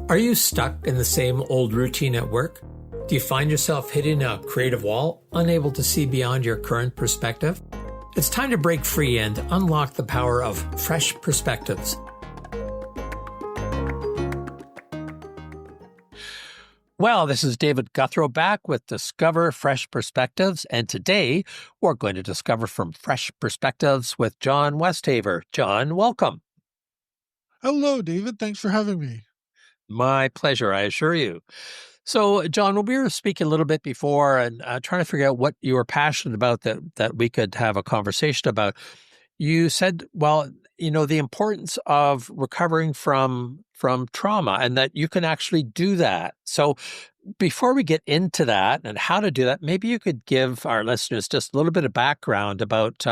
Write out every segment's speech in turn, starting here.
Are you stuck in the same old routine at work? Do you find yourself hitting a creative wall, unable to see beyond your current perspective? It's time to break free and unlock the power of fresh perspectives. Well, this is David Gouthro back with Discover Fresh Perspectives, and today we're going to discover from fresh perspectives with John Westhaver. John, welcome. Hello, David. Thanks for having me. My pleasure, I assure you. So, John, we were speaking a little bit before and trying to figure out what you were passionate about that we could have a conversation about. You said, well, the importance of recovering from trauma and that you can actually do that. So before we get into that and how to do that, maybe you could give our listeners just a little bit of background about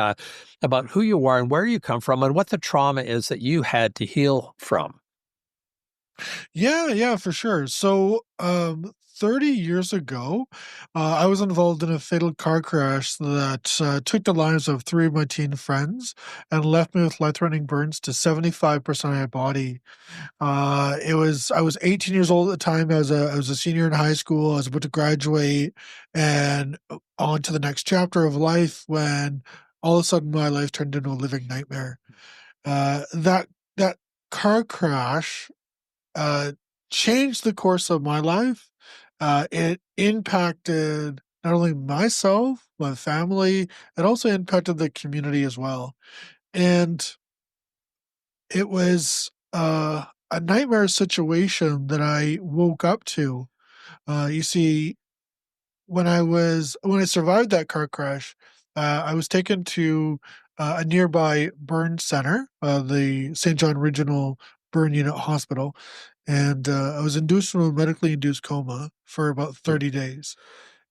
who you are and where you come from and what the trauma is that you had to heal from. Yeah, for sure. So, 30 years ago, I was involved in a fatal car crash that took the lives of three of my teen friends and left me with life-threatening burns to 75% of my body. I was 18 years old at the time. I was a senior in high school. I was about to graduate and on to the next chapter of life when all of a sudden my life turned into a living nightmare. That car crash uh, changed the course of my life. It impacted not only myself, my family, it also impacted the community as well. And it was a nightmare situation that I woke up to. You see, when I survived that car crash, I was taken to a nearby burn center, the St. John Regional Burn Unit Hospital, and I was induced from a medically induced coma for about 30 days.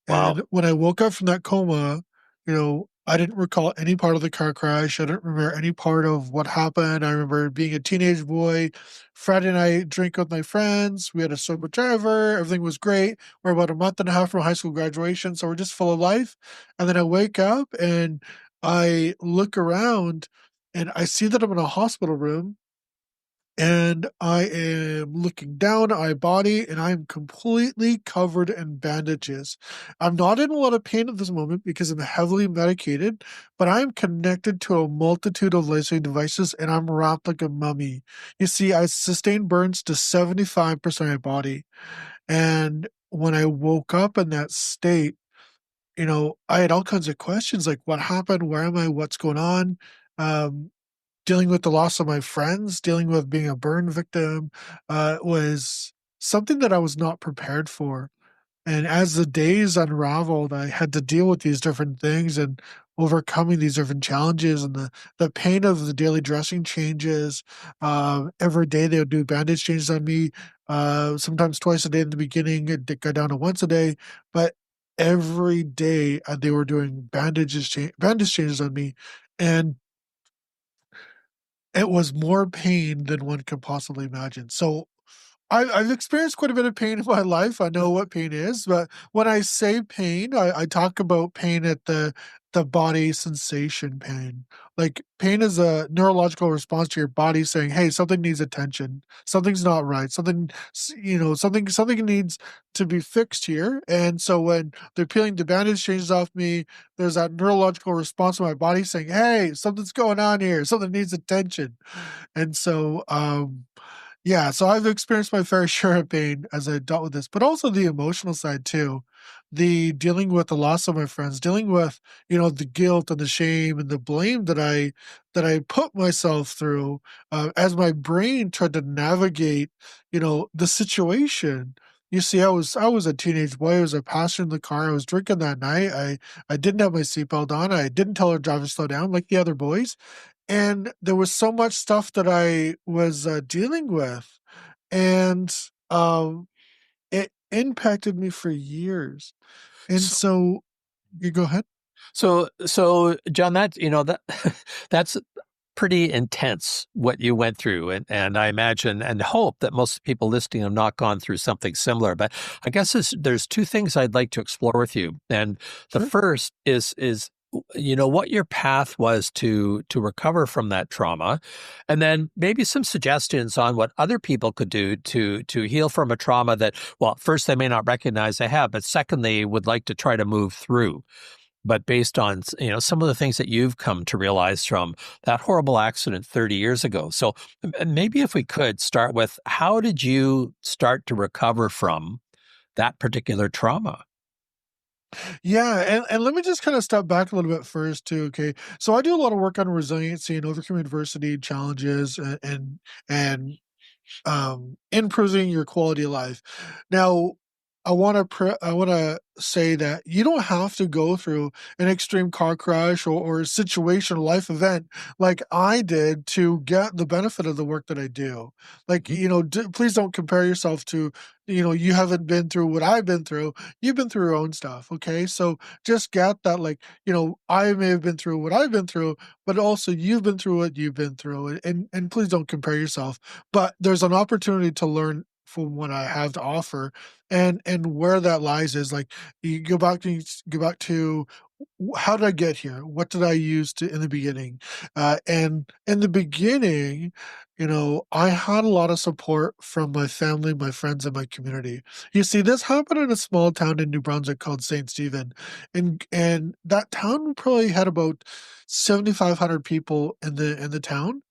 Wow. And when I woke up from that coma, I didn't recall any part of the car crash. I don't remember any part of what happened. I remember being a teenage boy, Friday night, drink with my friends. We had a sober driver. Everything was great. We're about a month and a half from high school graduation, so we're just full of life. And then I wake up and I look around and I see that I'm in a hospital room and I am looking down at my body and I'm completely covered in bandages. I'm not in a lot of pain at this moment because I'm heavily medicated, but I'm connected to a multitude of life-saving devices and I'm wrapped like a mummy. You see, I sustained burns to 75% of my body. And when I woke up in that state, I had all kinds of questions like what happened? Where am I? What's going on? Um, Dealing with the loss of my friends, dealing with being a burn victim, was something that I was not prepared for. And as the days unraveled, I had to deal with these different things and overcoming these different challenges and the pain of the daily dressing changes. Every day they would do bandage changes on me, sometimes twice a day in the beginning. It did go down to once a day, but every day they were doing bandage changes on me. And it was more pain than one could possibly imagine. So I've experienced quite a bit of pain in my life. I know what pain is, but when I say pain, I talk about pain at the body sensation pain. Like pain is a neurological response to your body saying, "Hey, something needs attention. Something's not right. Something needs to be fixed here." And so when they're peeling the bandage changes off me, there's that neurological response to my body saying, "Hey, something's going on here. Something needs attention." And so, yeah, so I've experienced my fair share of pain as I dealt with this, but also the emotional side too. The dealing with the loss of my friends, dealing with, the guilt and the shame and the blame that I put myself through as my brain tried to navigate, the situation. You see, I was a teenage boy. I was a passenger in the car. I was drinking that night. I didn't have my seatbelt on. I didn't tell our driver to slow down like the other boys. And there was so much stuff that I was, dealing with, and, it impacted me for years. And So, so you go ahead. so John, that that's pretty intense what you went through, and I imagine and hope that most people listening have not gone through something similar. But I guess there's two things I'd like to explore with you, and the Sure. first is what your path was to recover from that trauma, and then maybe some suggestions on what other people could do to heal from a trauma that, well, first they may not recognize they have, but second they would like to try to move through. But based on some of the things that you've come to realize from that horrible accident 30 years ago. So maybe if we could start with, how did you start to recover from that particular trauma? Yeah, and let me just kind of step back a little bit first too. Okay, so I do a lot of work on resiliency and overcoming adversity challenges and improving your quality of life. Now, I want to say that you don't have to go through an extreme car crash or a situation, life event like I did to get the benefit of the work that I do. Like, Mhm. please don't compare yourself to, you haven't been through what I've been through. You've been through your own stuff. Okay. So just get that, like, I may have been through what I've been through, but also you've been through what you've been through. And please don't compare yourself, but there's an opportunity to learn from what I have to offer, and where that lies is like you go back to how did I get here? What did I use to in the beginning? And in the beginning, I had a lot of support from my family, my friends, and my community. You see, this happened in a small town in New Brunswick called Saint Stephen, and that town probably had about 7,500 people in the town,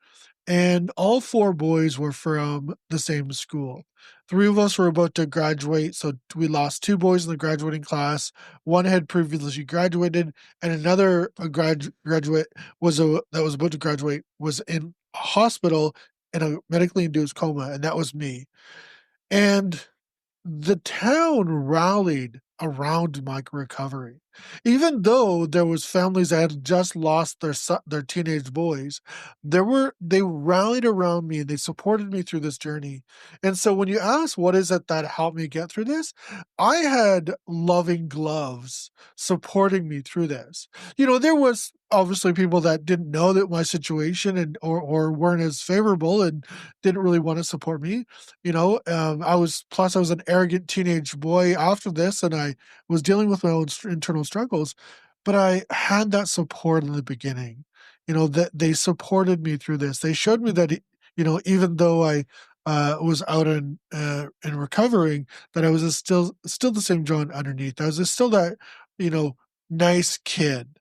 and all 4 boys were from the same school. 3 of us were about to graduate, so we lost 2 boys in the graduating class. One had previously graduated, and another graduate that was about to graduate was in a hospital in a medically induced coma, and that was me. And the town rallied around my recovery. Even though there was families that had just lost their teenage boys, they rallied around me and they supported me through this journey. And so when you ask what is it that helped me get through this, I had loving gloves supporting me through this. There was obviously people that didn't know that my situation or weren't as favorable and didn't really want to support me. I was an arrogant teenage boy after this, and I was dealing with my own internal struggles, but I had that support in the beginning. That they supported me through this. They showed me that, even though I was out and recovering, that I was still the same John underneath. I was still that, you know, nice kid,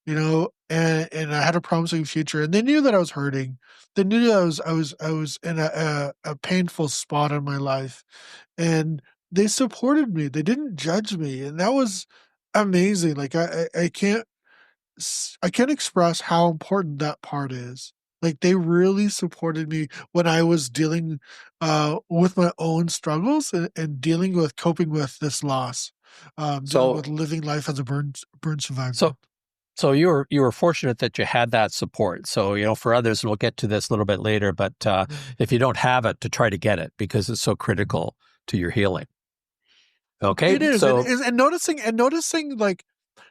and I had a promising future, and they knew that I was hurting. They knew that I was in a painful spot in my life, and they supported me. They didn't judge me, and that was amazing. Like I can't express how important that part is. Like they really supported me when I was dealing with my own struggles and dealing with coping with this loss, dealing with So, living life as a burn so survivor. So you were fortunate that you had that support. So, for others, and we'll get to this a little bit later, but if you don't have it, to try to get it because it's so critical to your healing. Okay, It is, so and noticing, like,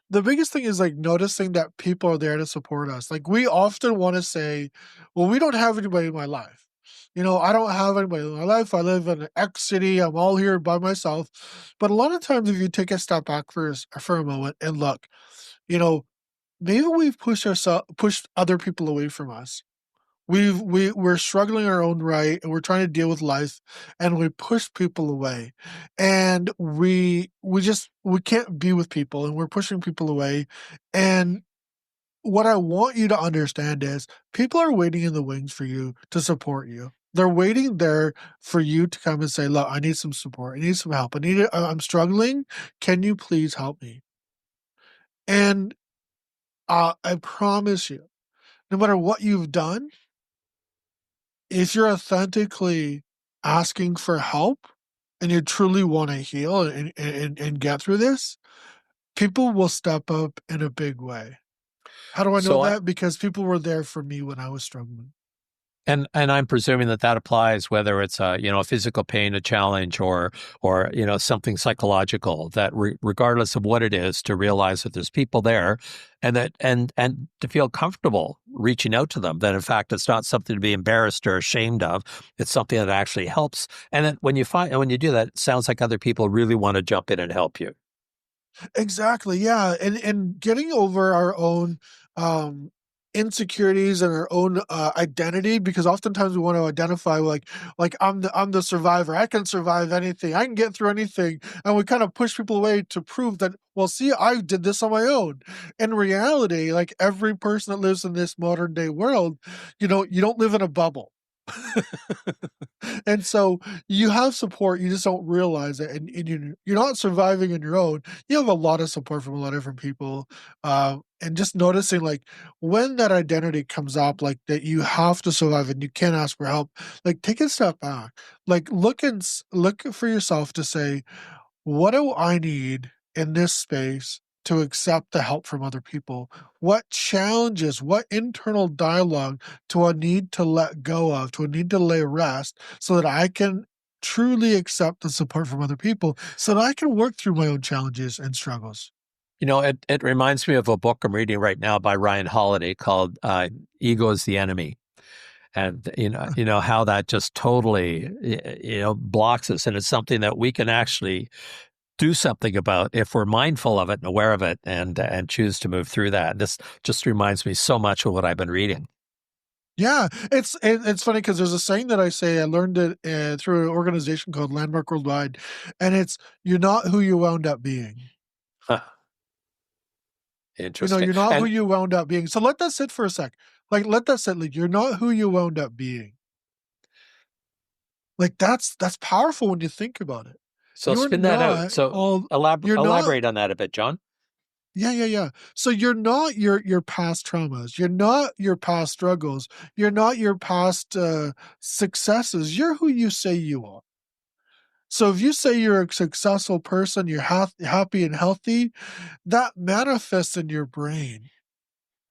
the biggest thing is, like, noticing that people are there to support us. Like, we often wanna say, "Well, we don't have anybody in my life." "I don't have anybody in my life. I live in X city. I'm all here by myself." But a lot of times, if you take a step back for a moment and look, you know, maybe we've pushed other people away from us. We're struggling in our own right, and we're trying to deal with life, and we push people away, and we can't be with people, and we're pushing people away. And what I want you to understand is people are waiting in the wings for you to support you. They're waiting there for you to come and say, "Look, I need some support. I need some help. I'm struggling. Can you please help me?" And I promise you, no matter what you've done, if you're authentically asking for help and you truly want to heal and get through this, people will step up in a big way. How do I know so I that? Because people were there for me when I was struggling. and I'm presuming that applies whether it's a physical pain, a challenge, or something psychological. That regardless of what it is, to realize that there's people there, and and to feel comfortable reaching out to them. That in fact it's not something to be embarrassed or ashamed of. It's something that actually helps. And then when you do that, it sounds like other people really want to jump in and help you. Exactly. Yeah. And getting over our own um insecurities and our own identity, because oftentimes we want to identify like I'm the survivor. I can survive anything. I can get through anything. And we kind of push people away to prove that, well, see, I did this on my own. In reality, like every person that lives in this modern day world, you don't live in a bubble. And so you have support, you just don't realize it, and you're not surviving on your own. You have a lot of support from a lot of different people, and just noticing like when that identity comes up, like that you have to survive and you can't ask for help. Like take a step back, like look for yourself to say, what do I need in this space to accept the help from other people? What challenges, what internal dialogue do I need to let go of, do I need to lay rest so that I can truly accept the support from other people so that I can work through my own challenges and struggles? It reminds me of a book I'm reading right now by Ryan Holiday called Ego is the Enemy. And how that just totally blocks us, and it's something that we can actually do something about if we're mindful of it and aware of it, and choose to move through that. This just reminds me so much of what I've been reading. Yeah, it's funny because there's a saying that I say. I learned it through an organization called Landmark Worldwide, and it's you're not who you wound up being. Huh, interesting. You're not who And you wound up being. So let that sit for a sec. Like let that sit. Like you're not who you wound up being. Like that's powerful when you think about it. so You're spin that out. not So all you're not elaborate on that a bit, John. yeah. So you're not your past traumas. You're not your past struggles. You're not your past successes. You're who you say you are. So if you say you're a successful person, you're happy and healthy, that manifests in your brain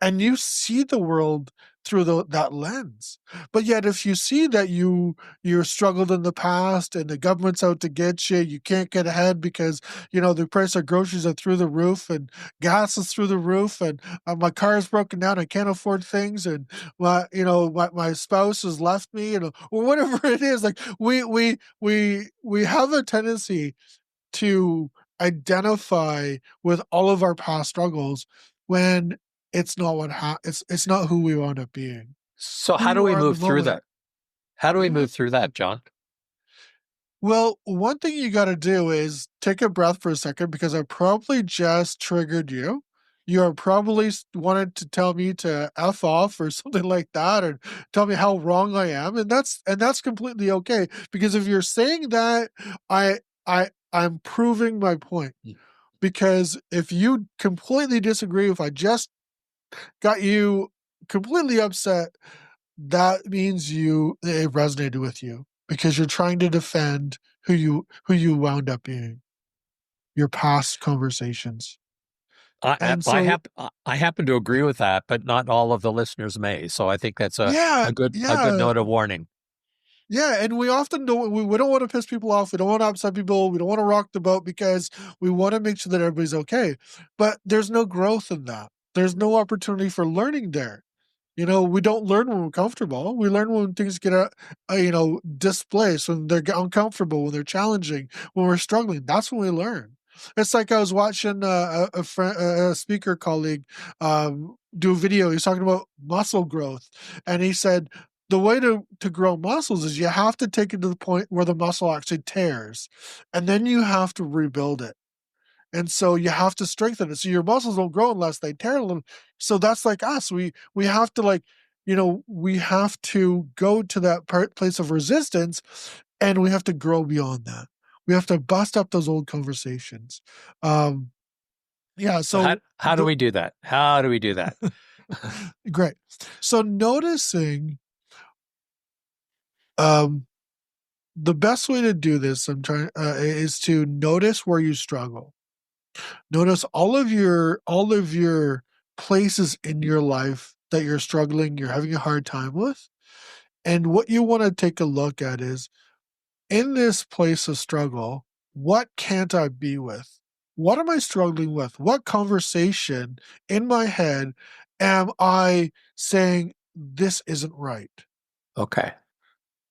and you see the world through that lens. But yet if you see that you're struggled in the past and the government's out to get you can't get ahead because the price of groceries are through the roof and gas is through the roof, and my car is broken down, I can't afford things, and my spouse has left me, or whatever it is, like we have a tendency to identify with all of our past struggles when it's not it's not who we wound up being. So Who how do you we are in the move through moment. that? How do we Mhm. move through that, John? Well, one thing you got to do is take a breath for a second because I probably just triggered you. You are probably wanted to tell me to f off or something like that, or tell me how wrong I am, and that's completely okay because if you're saying that, I'm proving my point. Because if you completely disagree, if I just got you completely upset, that means it resonated with you because you're trying to defend who you wound up being, your past conversations. I And I, so hap- I happen to agree with that, but not all of the listeners may. So I think that's yeah, a good yeah. note of warning. Yeah, and we often don't we don't want to piss people off. We don't want to upset people. We don't want to rock the boat because we want to make sure that everybody's okay. But there's no growth in that. There's no opportunity for learning there. We don't learn when we're comfortable. We learn when things get, displaced, when they're uncomfortable, when they're challenging, when we're struggling. That's when we learn. It's like I was watching a friend, a speaker colleague, do a video. He's talking about muscle growth, and he said the way to grow muscles is you have to take it to the point where the muscle actually tears, and then you have to rebuild it. And so you have to strengthen it. So your muscles don't grow unless they tear a little. So that's like us. We have to we have to go to that place of resistance, and we have to grow beyond that. We have to bust up those old conversations. Um, yeah. So So how do we do that? How do we do that? great. So noticing, um, the best way to do this, is to notice where you struggle. Notice all of your places in your life that you're struggling, you're having a hard time with. And what you want to take a look at is in this place of struggle, what can't I be with? What am I struggling with? What conversation in my head am I saying this isn't right? Okay.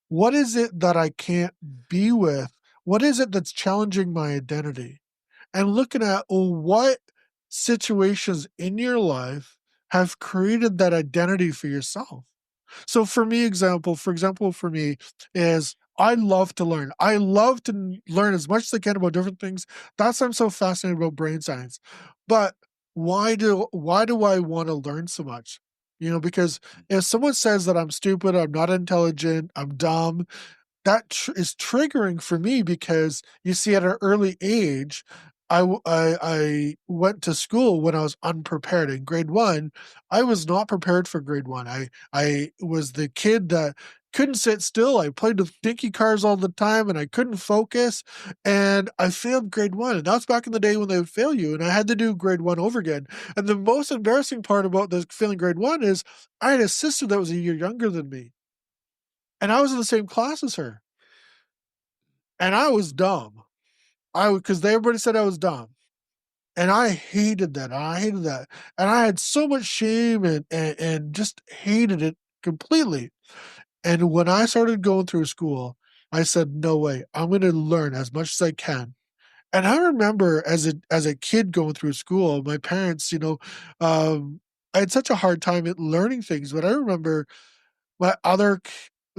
What is it that I can't be with? What is it that's challenging my identity? and looking at what situations in your life have created that identity for yourself. So for example, for me is I love to learn. I love to learn as much as I can about different things. That's why I'm so fascinated about brain science. But why do I want to learn so much? Because if someone says that I'm stupid, I'm not intelligent, I'm dumb, that is triggering for me because you see, at an early age, I went to school when I was unprepared. In grade one, I was not prepared for grade one. I was the kid that couldn't sit still. I played with dinky cars all the time and I couldn't focus. And I failed grade one. And that's back in the day when they would fail you. And I had to do grade one over again. And the most embarrassing part about this failing grade one is I had a sister that was a year younger than me. And I was in the same class as her. And I was dumb. Because everybody said I was dumb. And I hated that. I hated that. And I had so much shame and just hated it completely. And when I started going through school, I said, no way, I'm going to learn as much as I can. And I remember as a kid going through school, my parents, I had such a hard time at learning things, but I remember my other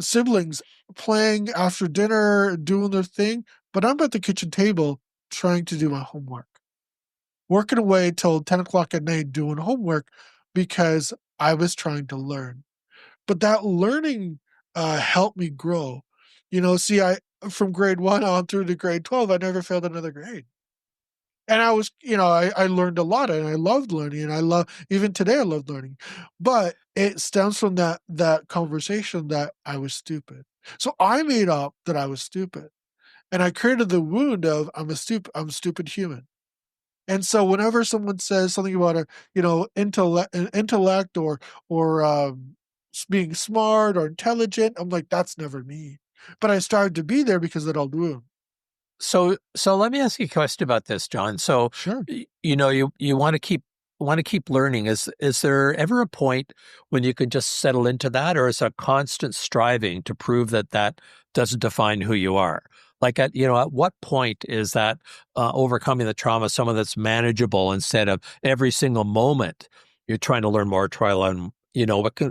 siblings playing after dinner, doing their thing, but I'm at the kitchen table trying to do my homework, working away till 10 o'clock at night doing homework because I was trying to learn. But that learning helped me grow. See, I from grade one on through to grade 12, I never failed another grade. And I learned a lot and I loved learning and even today I love learning. But it stems from that conversation that I was stupid. So I made up that I was stupid. And I created the wound of I'm a stupid human. And so whenever someone says something about intellect or being smart or intelligent, I'm like, that's never me. But I started to be there because of that old wound. So let me ask you a question about this, John. So, Sure. you want to keep learning. Is there ever a point when you could just settle into that, or is it a constant striving to prove that that doesn't define who you are? Like at what point is that overcoming the trauma someone that's manageable instead of every single moment you're trying to learn more, try to learn,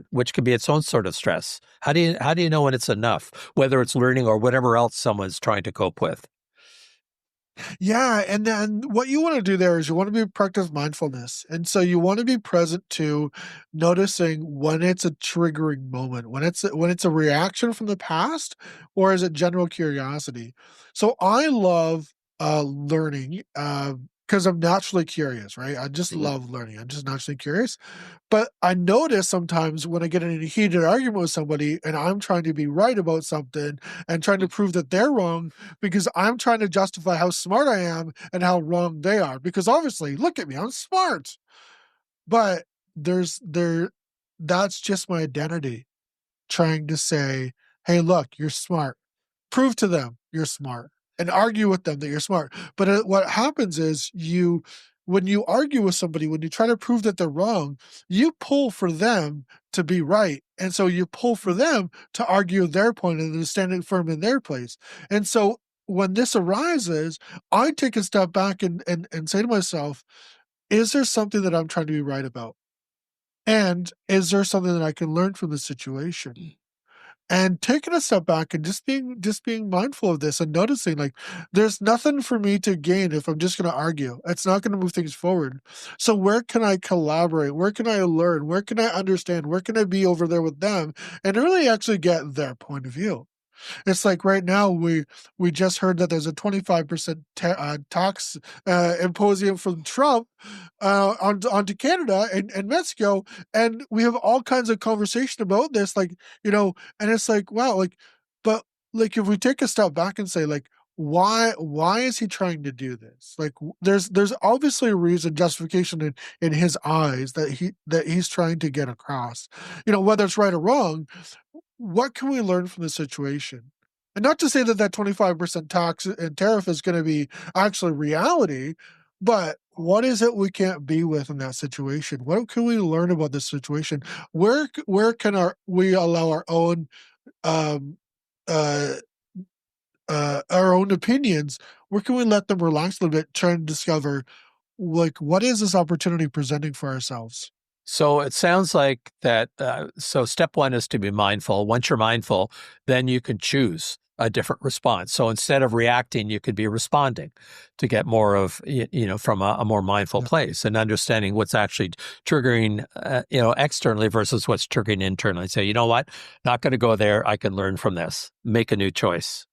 which can be its own sort of stress. How do you know when it's enough, whether it's learning or whatever else someone's trying to cope with? Yeah, and then what you want to do there is you want to be practice mindfulness. And so you want to be present to noticing when it's a triggering moment, when it's a reaction from the past, or is it general curiosity? So I love learning because I'm naturally curious, right? I just Mhm. love learning. I'm just naturally curious. But I notice sometimes when I get in a heated argument with somebody and I'm trying to be right about something and trying to prove that they're wrong because I'm trying to justify how smart I am and how wrong they are. Because obviously, look at me, I'm smart. But there's there that's just my identity trying to say, hey, look, you're smart. Prove to them you're smart and argue with them that you're smart. But what happens is when you argue with somebody, when you try to prove that they're wrong, you pull for them to be right. And so you pull for them to argue their point and to stand firm in their place. And so when this arises, I take a step back and say to myself, is there something that I'm trying to be right about? And is there something that I can learn from the situation? And taking a step back and just being mindful of this and noticing, like, there's nothing for me to gain if I'm just going to argue. It's not going to move things forward. So where can I collaborate? Where can I learn? Where can I understand? Where can I be over there with them and really actually get their point of view? It's like right now we just heard that there's a 25% tax imposium from Trump onto Canada and Mexico, and we have all kinds of conversation about this, and it's like, wow, but if we take a step back and say, like, why is he trying to do this? Like, there's obviously a reason, justification in his eyes that he's trying to get across. Whether it's right or wrong, what can we learn from the situation? And not to say that that 25% tax and tariff is going to be actually reality, but what is it we can't be with in that situation? What can we learn about this situation? Where can we allow um, uh, our own opinions, where can we let them relax a little bit, try and discover like what is this opportunity presenting for ourselves? So it sounds like that. So step one is to be mindful. Once you're mindful, then you can choose a different response. So instead of reacting, you could be responding to get more of, from a more mindful Yeah. place and understanding what's actually triggering, externally versus what's triggering internally. Say, you know what, not going to go there. I can learn from this, make a new choice.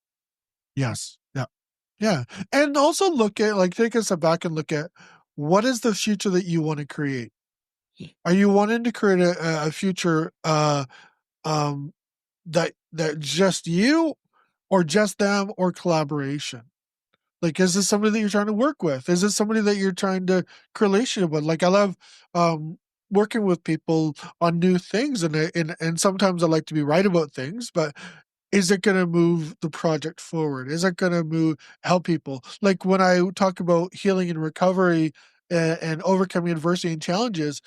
Yes. Yeah. Yeah. And also look at like take a step back and look at what is the future that you want to create? Are you wanting to create a future um that just you or just them or collaboration? Like, is this somebody that you're trying to work with? Is this somebody that you're trying to create a relationship with? Like, I love um, working with people on new things, and sometimes I like to be right about things, but is it going to move the project forward? Is it going to move help people? Like when I talk about healing and recovery and overcoming adversity and challenges,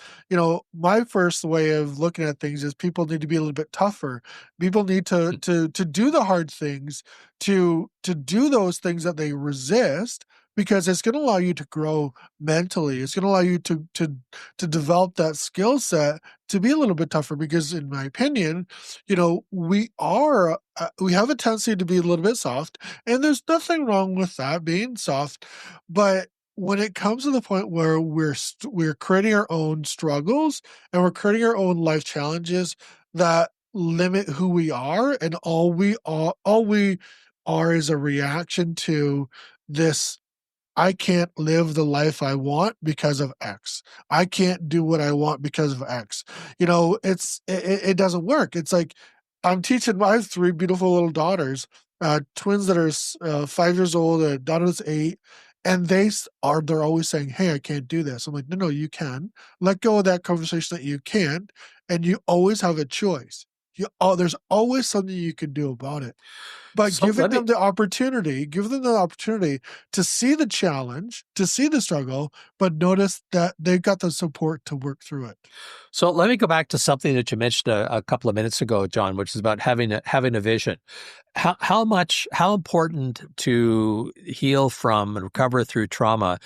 my first way of looking at things is people need to be a little bit tougher. People need to do the hard things, to do those things that they resist, because it's going to allow you to grow mentally. It's going to allow you to develop that skill set to be a little bit tougher. Because in my opinion, we have a tendency to be a little bit soft, and there's nothing wrong with that being soft. But when it comes to the point where we're creating our own struggles and we're creating our own life challenges that limit who we are, and all we are is a reaction to this. I can't live the life I want because of X. I can't do what I want because of X. It doesn't work. It's like I have three beautiful little daughters, twins that are 5 years old, a daughter that's 8, and they're always saying, "Hey, I can't do this." I'm like, "No, no, you can. Let go of that conversation that you can't, and you always have a choice. There's always something you can do about it." But So let me give them the opportunity to see the challenge, to see the struggle, but notice that they've got the support to work through it. So let me go back to something that you mentioned a couple of minutes ago, John, which is about having a vision. How important to heal from and recover through trauma?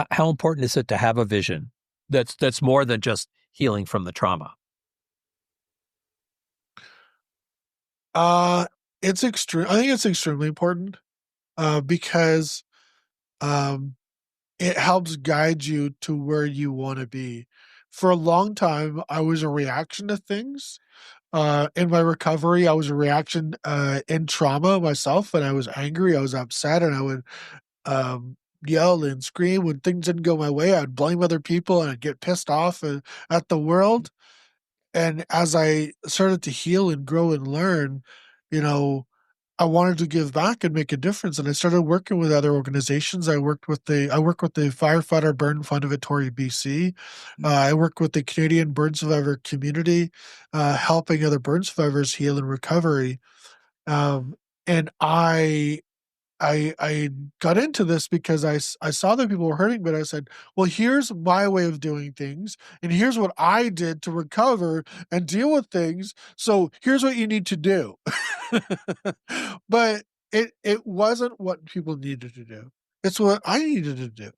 How important is it to have a vision that's more than just healing from the trauma? Uh, it's extreme. I think it's extremely important, because um, it helps guide you to where you want to be. For a long time, I was a reaction to things. In my recovery, I was a reaction in trauma myself. When I was angry, I was upset, and I would yell and scream when things didn't go my way. I'd blame other people and I'd get pissed off at the world. And as I started to heal and grow and learn, you know, I wanted to give back and make a difference. And I started working with other organizations. I work with the Firefighter Burn Fund of Victoria, BC. I work with the Canadian Burn Survivor community, helping other burn survivors heal and recovery. Um, and I got into this because I saw that people were hurting, but I said, well, here's my way of doing things, and here's what I did to recover and deal with things. So here's what you need to do. But it wasn't what people needed to do. It's what I needed to do.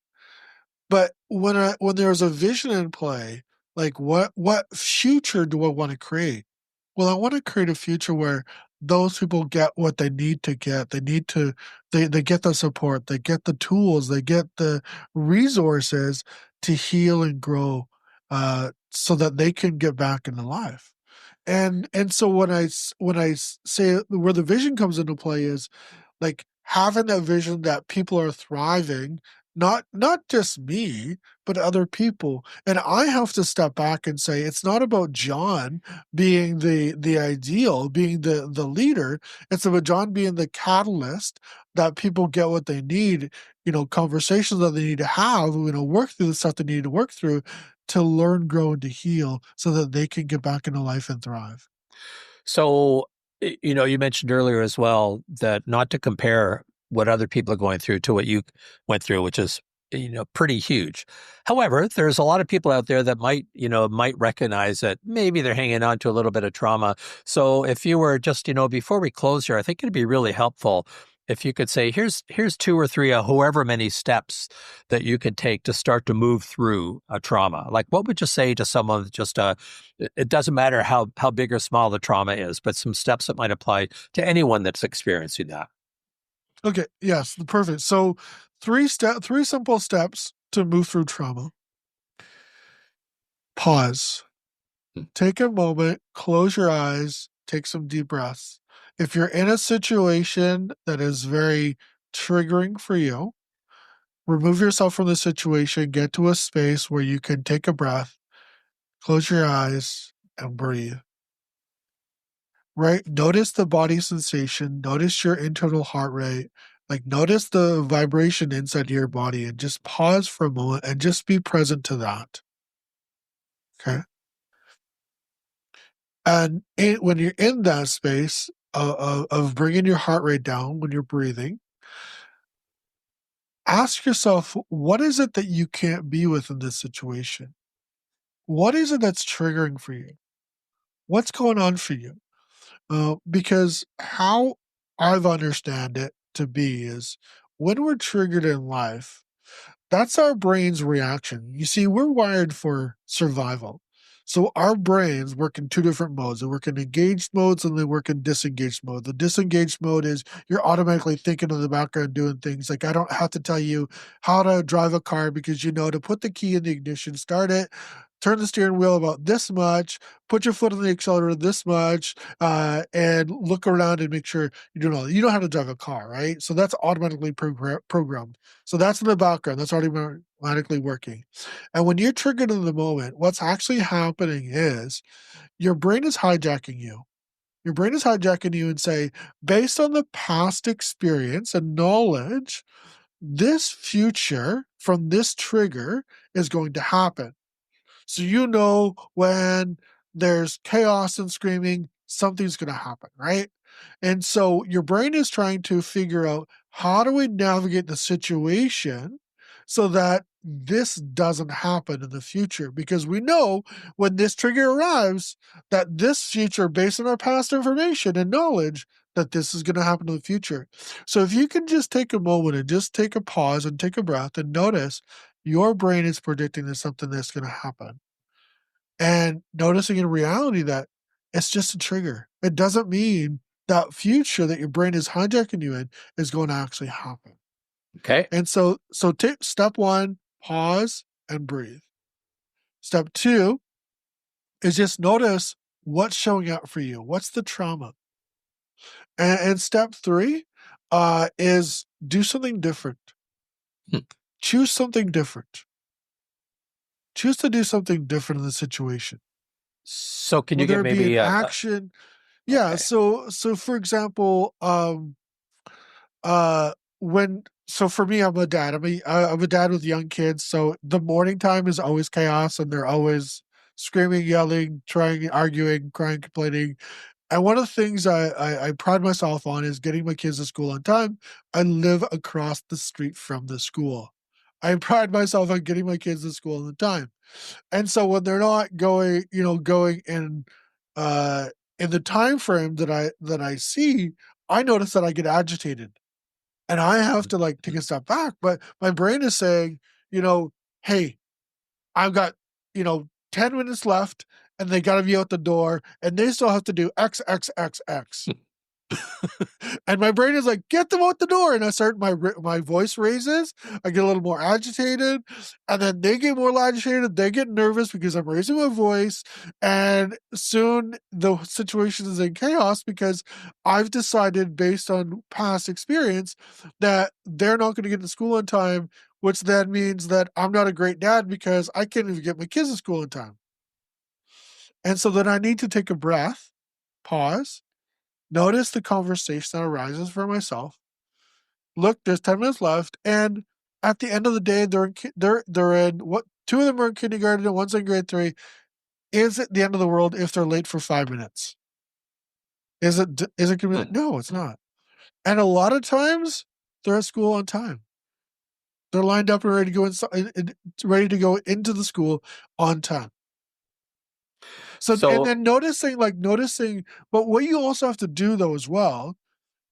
But when there was a vision in play, like what future do I want to create? Well, I want to create a future where those people get what they need to get. They get the support, they get the tools, they get the resources to heal and grow, so that they can get back into life. And so say where the vision comes into play is like having that vision that people are thriving, not just me, but other people. And I have to step back and say it's not about John being the ideal, being the leader. It's about John being the catalyst that people get what they need, conversations that they need to have, work through the stuff they need to work through to learn, grow, and to heal so that they can get back into life and thrive. So, you mentioned earlier as well that not to compare what other people are going through to what you went through, which is, pretty huge. However, there's a lot of people out there that might recognize that maybe they're hanging on to a little bit of trauma. So if you were just, before we close here, I think it'd be really helpful if you could say, here's two or three, however many steps that you could take to start to move through a trauma, like what would you say to someone that just it doesn't matter how big or small the trauma is, but some steps that might apply to anyone that's experiencing that. Okay, yes, perfect. So three simple steps to move through trauma. Pause. Take a moment, close your eyes, take some deep breaths. If you're in a situation that is very triggering for you, remove yourself from the situation, get to a space where you can take a breath, close your eyes, and breathe. Right? Notice the body sensation, notice your internal heart rate, like notice the vibration inside your body, and just pause for a moment and just be present to that. Okay. And when you're in that space of bringing your heart rate down when you're breathing, ask yourself, what is it that you can't be with in this situation? What is it that's triggering for you? What's going on for you? Because how I've understand it to be is when we're triggered in life, that's our brain's reaction. You see, we're wired for survival. So our brains work in two different modes. They work in engaged modes and they work in disengaged mode. The disengaged mode is you're automatically thinking in the background doing things like I don't have to tell you how to drive a car because you know to put the key in the ignition, start it, turn the steering wheel about this much, put your foot on the accelerator this much, and look around and make sure you do know you know how to drive a car, right? So that's automatically programmed. So that's in the background. That's already automatically working. And when you're triggered in the moment, what's actually happening is your brain is hijacking you. Your brain is hijacking you and say, based on the past experience and knowledge, this future from this trigger is going to happen. So you know when there's chaos and screaming, something's going to happen, right? And so your brain is trying to figure out how do we navigate the situation so that this doesn't happen in the future? Because we know when this trigger arrives, that this future, based on our past information and knowledge, that this is going to happen in the future. So if you can just take a moment and just take a pause and take a breath and notice your brain is predicting there's something that's going to happen and noticing in reality that it's just a trigger. It doesn't mean that future that your brain is hijacking you in is going to actually happen. Okay. And so take step one, pause and breathe. Step two is just notice what's showing up for you. What's the trauma? And step three is do something different. Hmm. Choose something different. Choose to do something different in the situation. So can you Whether give it be an maybe action. Yeah, okay. so for example, uh when so for me, I'm a dad with young kids, so the morning time is always chaos and they're always screaming, yelling, trying, arguing, crying, complaining. And one of the things I pride myself on is getting my kids to school on time. I live across the street from the school. I pride myself on getting my kids to school on time. And so when they're not going, going uh in the time frame that I see, I notice that I get agitated and I have to like take a step back. But my brain is saying, hey, I've got, 10 minutes left and they gotta be out the door and they still have to do X, X, X, X. And my brain is like, get them out the door. And I start, my voice raises. I get a little more agitated. And then they get more agitated. They get nervous because I'm raising my voice. And soon the situation is in chaos because I've decided, based on past experience, that they're not going to get to school on time, which then means that I'm not a great dad because I can't even get my kids to school on time. And so then I need to take a breath, pause, notice the conversation that arises for myself. Look, there's 10 minutes left, and at the end of the day, they're in what two of them are in kindergarten and one's in grade 3. Is it the end of the world if they're late for 5 minutes? Is it gonna be Hmm. like, no, it's not. And a lot of times they're at school on time. They're lined up and ready to go inside, ready to go into the school on time. So and So then noticing, but what you also have to do though as well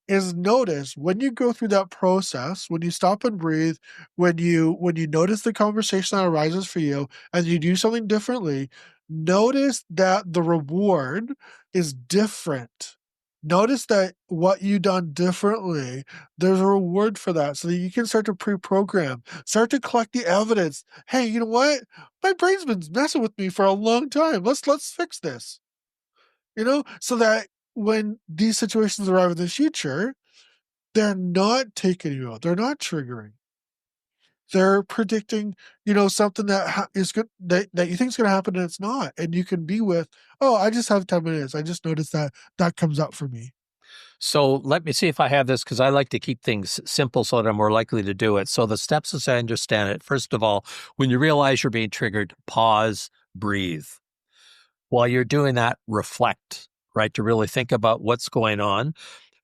is notice when you go through that process, when you stop and breathe, when you notice the conversation that arises for you and you do something differently, notice that the reward is different. Notice that what you done differently, there's a reward for that so that you can start to pre-program, start to collect the evidence. Hey, you know what? My brain's been messing with me for a long time. Let's fix this. So that when these situations arrive in the future, they're not taking you out. They're not triggering. They're predicting, something that is good that you think is going to happen and it's not. And you can be with, oh, I just have 10 minutes. I just noticed that comes up for me. So let me see if I have this, because I like to keep things simple so that I'm more likely to do it. So the steps, as I understand it, first of all, when you realize you're being triggered, pause, breathe. While you're doing that, reflect, right? To really think about what's going on.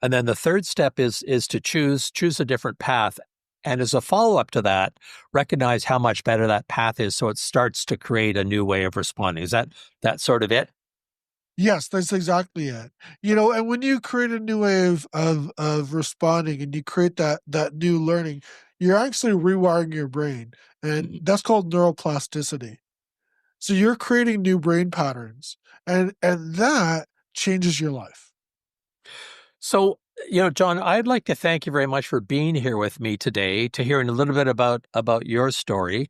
And then the third step is to choose a different path. And as a follow-up to that, recognize how much better that path is, so it starts to create a new way of responding. Is that sort of it? Yes, that's exactly it. And when you create a new way of responding and you create that new learning, you're actually rewiring your brain. And Mhm. that's called neuroplasticity. So you're creating new brain patterns and that changes your life. So, John, I'd like to thank you very much for being here with me today, to hearing a little bit about your story,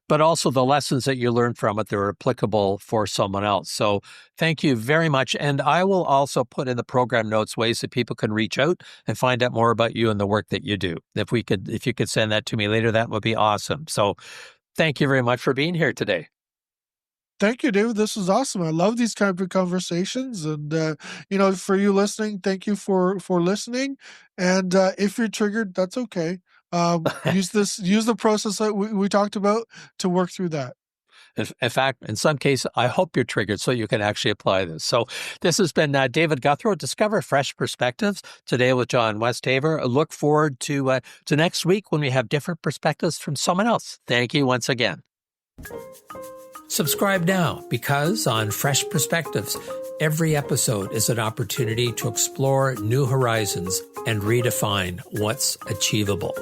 but also the lessons that you learned from it that are applicable for someone else. So thank you very much. And I will also put in the program notes ways that people can reach out and find out more about you and the work that you do. If you could send that to me later, that would be awesome. So thank you very much for being here today. Thank you, David. This was awesome. I love these kind of conversations, and for you listening, thank you for listening. And if you're triggered, that's okay. Use the process that we talked about to work through that. In fact, in some cases, I hope you're triggered so you can actually apply this. So this has been David Gouthro, Discover Fresh Perspectives, today with John Westhaver. I look forward to next week when we have different perspectives from someone else. Thank you once again. Subscribe now, because on Fresh Perspectives, every episode is an opportunity to explore new horizons and redefine what's achievable.